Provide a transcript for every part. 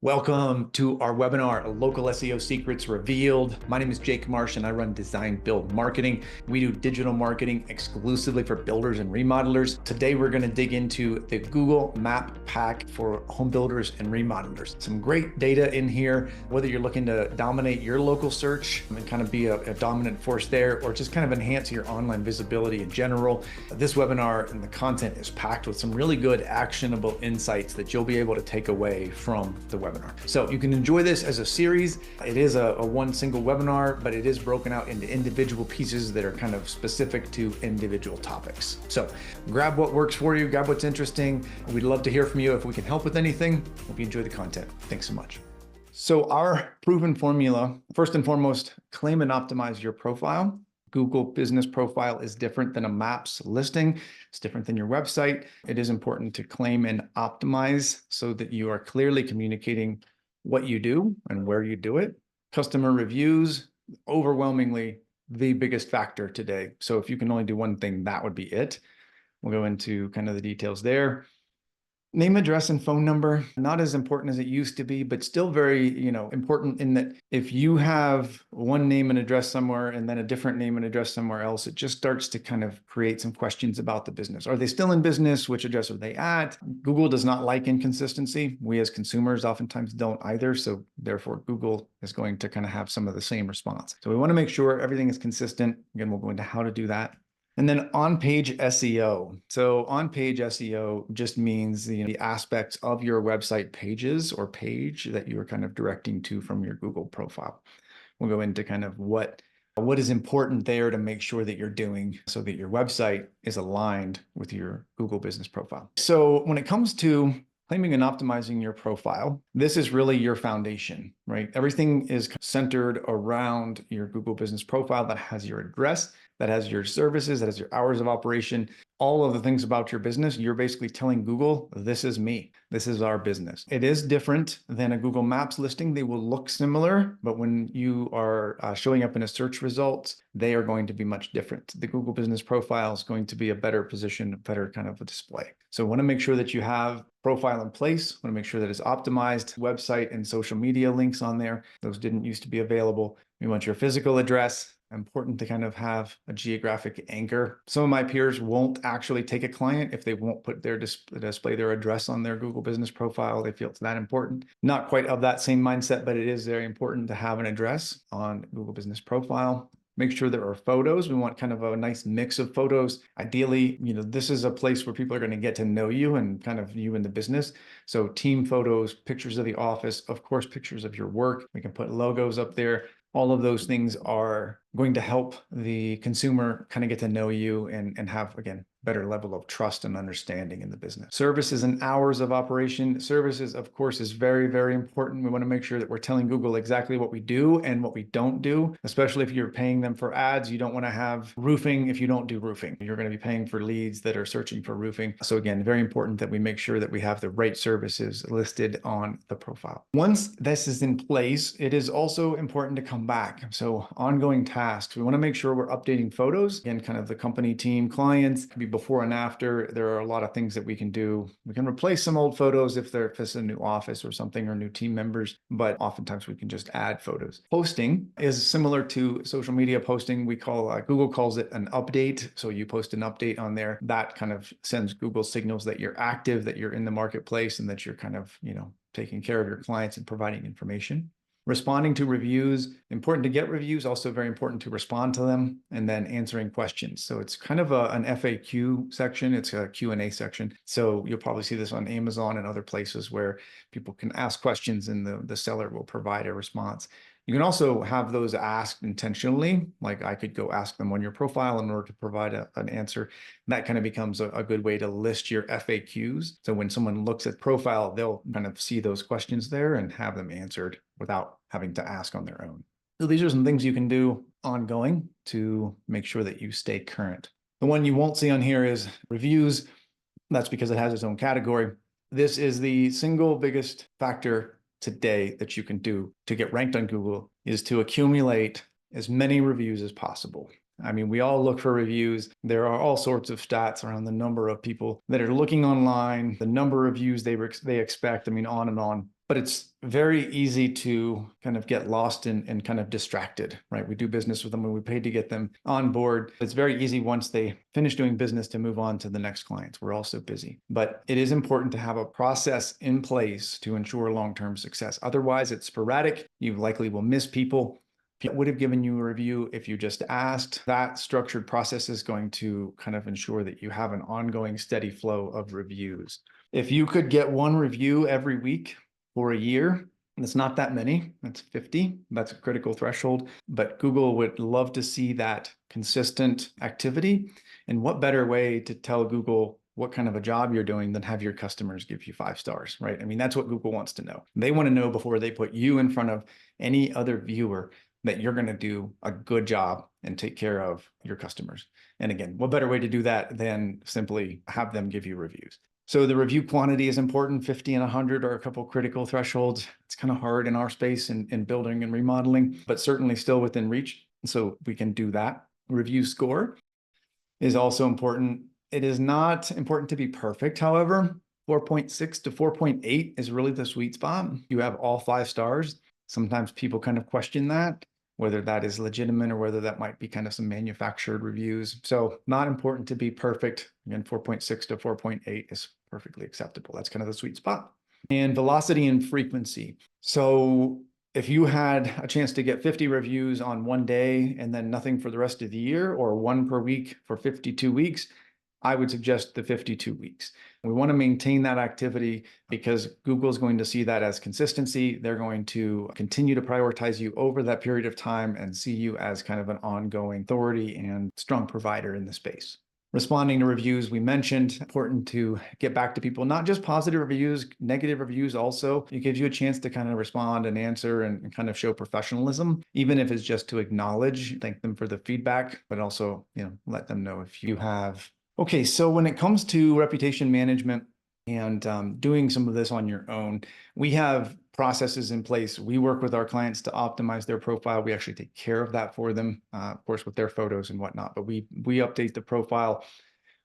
Welcome to our webinar, Local SEO Secrets Revealed. My name is Jake Marsh and I run Design Build Marketing. We do digital marketing exclusively for builders and remodelers. Today, we're going to dig into the Google Map Pack for home builders and remodelers. Some great data in here, whether you're looking to dominate your local search and kind of be a dominant force there, or just kind of enhance your online visibility in general. This webinar and the content is packed with some really good actionable insights that you'll be able to take away from the webinar. So you can enjoy this as a series. It is a one single webinar, but it is broken out into individual pieces that are kind of specific to individual topics. So grab what works for you, grab what's interesting. We'd love to hear from you if we can help with anything. Hope you enjoy the content. Thanks so much. So our proven formula, first and foremost, claim and optimize your profile. Google Business Profile is different than a Maps listing. It's different than your website. It is important to claim and optimize so that you are clearly communicating what you do and where you do it. Customer reviews, overwhelmingly the biggest factor today. So if you can only do one thing, that would be it. We'll go into kind of the details there. Name, address, and phone number, not as important as it used to be, but still very, important in that if you have one name and address somewhere and then a different name and address somewhere else, it just starts to kind of create some questions about the business. Are they still in business? Which address are they at? Google does not like inconsistency. We as consumers oftentimes don't either. So therefore, Google is going to kind of have some of the same response. So we want to make sure everything is consistent. Again, we'll go into how to do that. And then on-page SEO. So on-page SEO just means the aspects of your website pages or page that you're kind of directing to from your Google profile. We'll go into kind of what is important there to make sure that you're doing so that your website is aligned with your Google Business Profile. So when it comes to claiming and optimizing your profile, this is really your foundation, right? Everything is centered around your Google Business Profile that has your address, that has your services, that has your hours of operation, all of the things about your business. You're basically telling Google, this is me, this is our business. It is different than a Google Maps listing. They will look similar, but when you are showing up in a search results, they are going to be much different. The Google Business Profile is going to be a better position, a better kind of a display. So want to make sure that you have profile in place, want to make sure that it's optimized, website and social media links on there. Those didn't used to be available. We want your physical address. Important to kind of have a geographic anchor. Some of my peers won't actually take a client if they won't put their display their address on their Google Business Profile. They feel it's that important. Not quite of that same mindset, but it is very important to have an address on Google Business Profile. Make sure there are photos. We want kind of a nice mix of photos. Ideally, this is a place where people are going to get to know you and kind of you in the business. So team photos, pictures of the office, of course, pictures of your work. We can put logos up there. All of those things are going to help the consumer kind of get to know you and have, again, better level of trust and understanding in the business. Services and hours of operation. Services, of course, is very, very important. We want to make sure that we're telling Google exactly what we do and what we don't do, especially if you're paying them for ads. You don't want to have roofing if you don't do roofing. You're going to be paying for leads that are searching for roofing. So again, very important that we make sure that we have the right services listed on the profile. Once this is in place, it is also important to come back. So ongoing tasks. We want to make sure we're updating photos. Again, kind of the company, team, clients, could be before and after. There are a lot of things that we can do. We can replace some old photos if it's a new office or something or new team members, but oftentimes we can just add photos. Posting is similar to social media posting. Google calls it an update. So you post an update on there. That kind of sends Google signals that you're active, that you're in the marketplace, and that you're kind of, taking care of your clients and providing information. Responding to reviews, important to get reviews, also very important to respond to them, and then answering questions. So it's kind of an FAQ section. It's a Q&A section. So you'll probably see this on Amazon and other places where people can ask questions and the seller will provide a response. You can also have those asked intentionally, like I could go ask them on your profile in order to provide an answer. That kind of becomes a good way to list your FAQs. So when someone looks at profile, they'll kind of see those questions there and have them answered without having to ask on their own. So these are some things you can do ongoing to make sure that you stay current. The one you won't see on here is reviews. That's because it has its own category. This is the single biggest factor today that you can do to get ranked on Google, is to accumulate as many reviews as possible. I mean, we all look for reviews. There are all sorts of stats around the number of people that are looking online, the number of views they expect, on and on. but it's very easy to kind of get lost and kind of distracted, right? We do business with them and we paid to get them on board. It's very easy once they finish doing business to move on to the next clients. We're also busy, but it is important to have a process in place to ensure long-term success. Otherwise, it's sporadic. You likely will miss people. People would have given you a review if you just asked. That structured process is going to kind of ensure that you have an ongoing steady flow of reviews. If you could get one review every week for a year, it's not that many. That's 50. That's a critical threshold. But Google would love to see that consistent activity. And what better way to tell Google what kind of a job you're doing than have your customers give you 5 stars, right? I mean, that's what Google wants to know. They want to know before they put you in front of any other viewer that you're going to do a good job and take care of your customers. And again, what better way to do that than simply have them give you reviews? So the review quantity is important. 50 and 100 are a couple critical thresholds. It's kind of hard in our space in building and remodeling, but certainly still within reach. So we can do that. Review score is also important. It is not important to be perfect, however. 4.6 to 4.8 is really the sweet spot. You have all 5 stars. Sometimes people kind of question that, whether that is legitimate or whether that might be kind of some manufactured reviews. So not important to be perfect. Again, 4.6 to 4.8 is perfectly acceptable. That's kind of the sweet spot. And velocity and frequency. So if you had a chance to get 50 reviews on one day and then nothing for the rest of the year, or 1 per week for 52 weeks, I would suggest the 52 weeks. We want to maintain that activity because Google is going to see that as consistency. They're going to continue to prioritize you over that period of time and see you as kind of an ongoing authority and strong provider in the space. Responding to reviews, we mentioned, important to get back to people, not just positive reviews, negative reviews also. It gives you a chance to kind of respond and answer and kind of show professionalism, even if it's just to acknowledge, thank them for the feedback, but also, let them know if you have. Okay, so when it comes to reputation management and doing some of this on your own, we have processes in place. We work with our clients to optimize their profile. We actually take care of that for them, of course, with their photos and whatnot, but we update the profile.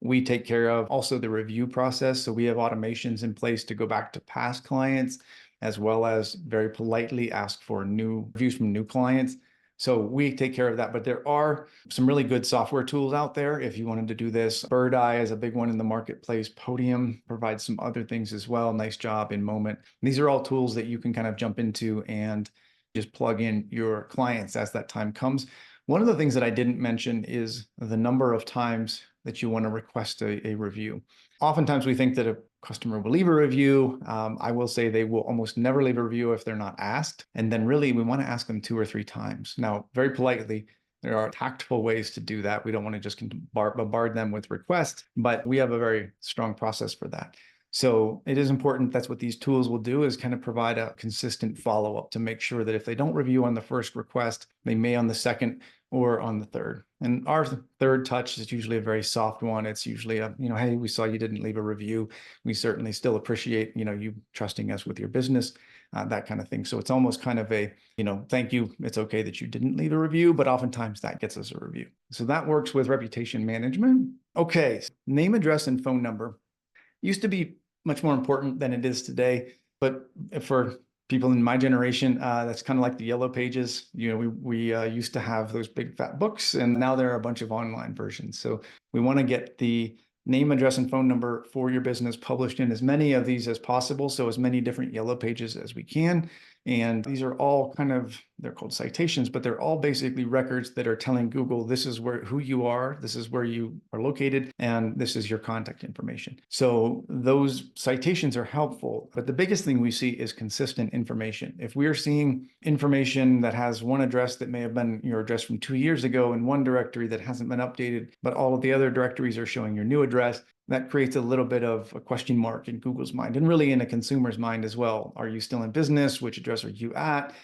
We take care of also the review process. So we have automations in place to go back to past clients, as well as very politely ask for new reviews from new clients. So we take care of that, but there are some really good software tools out there if you wanted to do this. Bird Eye is a big one in the marketplace. Podium provides some other things as well. Nice Job in Moment. These are all tools that you can kind of jump into and just plug in your clients as that time comes. One of the things that I didn't mention is the number of times that you want to request a review. Oftentimes we think that a customer will leave a review. I will say they will almost never leave a review if they're not asked. And then really we want to ask them 2 or 3 times. Now, very politely, there are tactful ways to do that. We don't want to just bombard them with requests, but we have a very strong process for that. So it is important. That's what these tools will do, is kind of provide a consistent follow-up to make sure that if they don't review on the first request, they may on the second or on the third. And our third touch is usually a very soft one. It's usually a, hey, we saw you didn't leave a review. We certainly still appreciate, you trusting us with your business, that kind of thing. So it's almost kind of a, thank you. It's okay that you didn't leave a review, but oftentimes that gets us a review. So that works with reputation management. Okay, name, address, and phone number used to be much more important than it is today. But for people in my generation, that's kind of like the yellow pages. We used to have those big fat books, and now there are a bunch of online versions. So we want to get the name, address, and phone number for your business published in as many of these as possible. So as many different yellow pages as we can. And these are all they're called citations, but they're all basically records that are telling Google, this is who you are, this is where you are located, and this is your contact information. So those citations are helpful, but the biggest thing we see is consistent information. If we are seeing information that has one address that may have been your address from 2 years ago in one directory that hasn't been updated, but all of the other directories are showing your new address, that creates a little bit of a question mark in Google's mind, and really in a consumer's mind as well. Are you still in business? Which address are you at?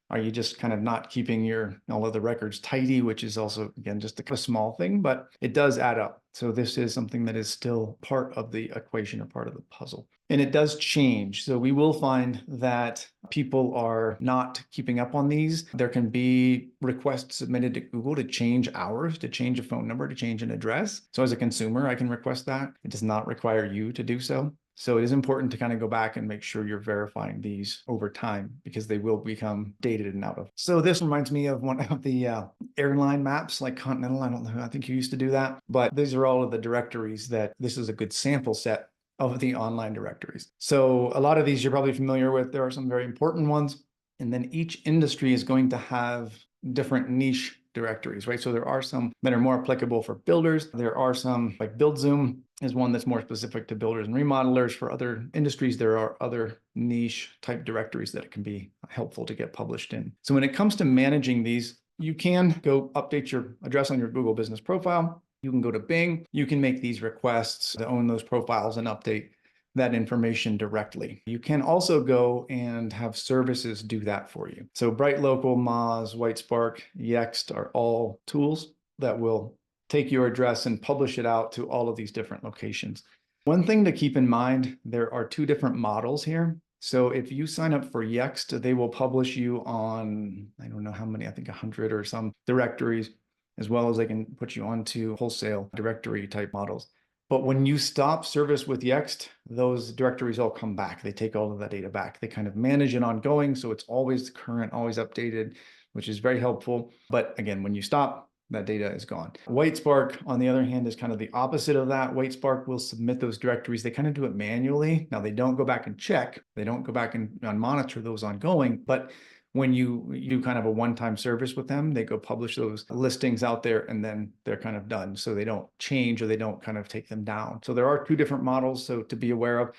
Are you just kind of not keeping all of the records tidy, which is also, again, just a small thing, but it does add up. So this is something that is still part of the equation or part of the puzzle. And it does change. So we will find that people are not keeping up on these. There can be requests submitted to Google to change hours, to change a phone number, to change an address. So as a consumer, I can request that. It does not require you to do so. So it is important to kind of go back and make sure you're verifying these over time because they will become dated and out of. So this reminds me of one of the airline maps like Continental. I don't know, I think you used to do that, but these are all of the directories that this is a good sample set of the online directories. So a lot of these you're probably familiar with. There are some very important ones. And then each industry is going to have different niche directories, right? So there are some that are more applicable for builders. There are some like BuildZoom is one that's more specific to builders and remodelers. For other industries, there are other niche type directories that it can be helpful to get published in. So when it comes to managing these, you can go update your address on your Google business profile. You can go to Bing. You can make these requests to own those profiles and update that information directly. You can also go and have services do that for you. So Bright Local, Moz, Whitespark, Yext are all tools that will take your address and publish it out to all of these different locations. One thing to keep in mind, there are two different models here. So if you sign up for Yext, they will publish you on, I don't know how many, I think 100 or some directories, as well as they can put you onto wholesale directory type models. But when you stop service with Yext, those directories all come back. They take all of that data back. They kind of manage it ongoing, so it's always current, always updated, which is very helpful. But again, when you stop, that data is gone. Whitespark, on the other hand, is kind of the opposite of that. Whitespark will submit those directories. They kind of do it manually. Now, they don't go back and check. They don't go back and monitor those ongoing, but when you do kind of a one-time service with them, they go publish those listings out there and then they're kind of done. So they don't change or they don't kind of take them down. So there are two different models. So to be aware of,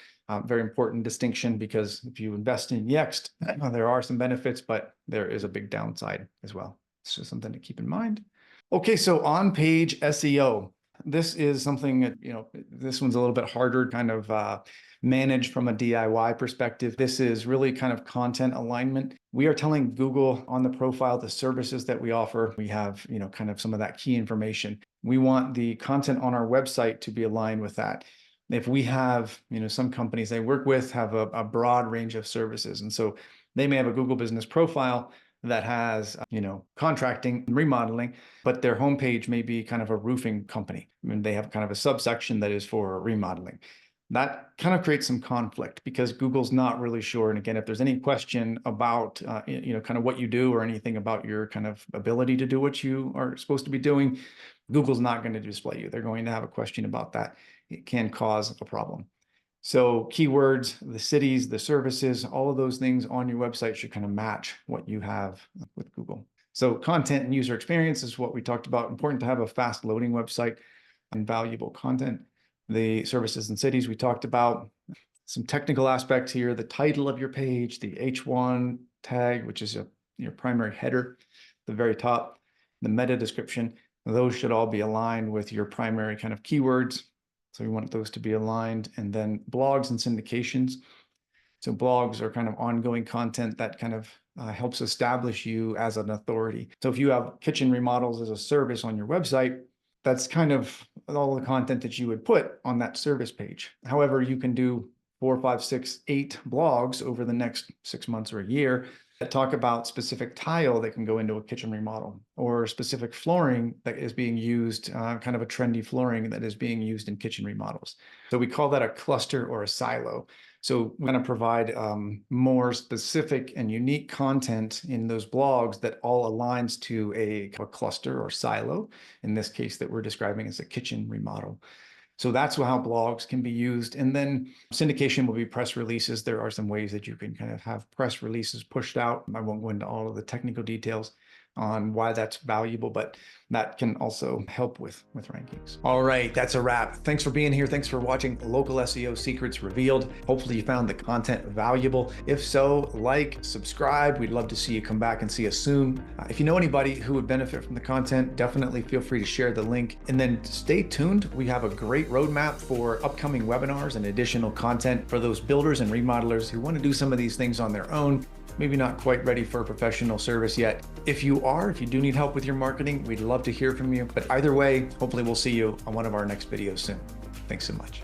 very important distinction, because if you invest in Yext, there are some benefits, but there is a big downside as well. It's just something to keep in mind. Okay, so on-page SEO. This is something that, this one's a little bit harder kind of managed from a DIY perspective. This is really kind of content alignment. We are telling Google on the profile the services that we offer. We have, kind of some of that key information. We want the content on our website to be aligned with that. If we have, some companies I work with have a broad range of services. And so they may have a Google business profile that has, contracting and remodeling, but their homepage may be kind of a roofing company. I mean, they have kind of a subsection that is for remodeling. That kind of creates some conflict because Google's not really sure. And again, if there's any question about, kind of what you do or anything about your kind of ability to do what you are supposed to be doing, Google's not going to display you. They're going to have a question about that. It can cause a problem. So keywords, the cities, the services, all of those things on your website should kind of match what you have with Google. So content and user experience is what we talked about. Important to have a fast loading website and valuable content. The services and cities we talked about. Some technical aspects here, the title of your page, the H1 tag, which is your primary header, the very top, the meta description, those should all be aligned with your primary kind of keywords. So we want those to be aligned. And then blogs and syndications. So blogs are kind of ongoing content that kind of helps establish you as an authority. So if you have kitchen remodels as a service on your website, that's kind of all the content that you would put on that service page. However, you can do 4, 5, 6, 8 blogs over the next 6 months or a year that talk about specific tile that can go into a kitchen remodel, or specific flooring that is being used, kind of a trendy flooring that is being used in kitchen remodels. So we call that a cluster or a silo. So we're going to provide more specific and unique content in those blogs that all aligns to a cluster or silo, in this case that we're describing as a kitchen remodel. So that's how blogs can be used. And then syndication will be press releases. There are some ways that you can kind of have press releases pushed out. I won't go into all of the technical details on why that's valuable, but that can also help with rankings. All right, that's a wrap. Thanks for being here. Thanks for watching Local SEO Secrets Revealed. Hopefully you found the content valuable. If so, like, subscribe. We'd love to see you come back and see us soon. If you know anybody who would benefit from the content, definitely feel free to share the link. And then stay tuned. We have a great roadmap for upcoming webinars and additional content for those builders and remodelers who want to do some of these things on their own. Maybe not quite ready for a professional service yet. If you do need help with your marketing, we'd love to hear from you. But either way, hopefully we'll see you on one of our next videos soon. Thanks so much.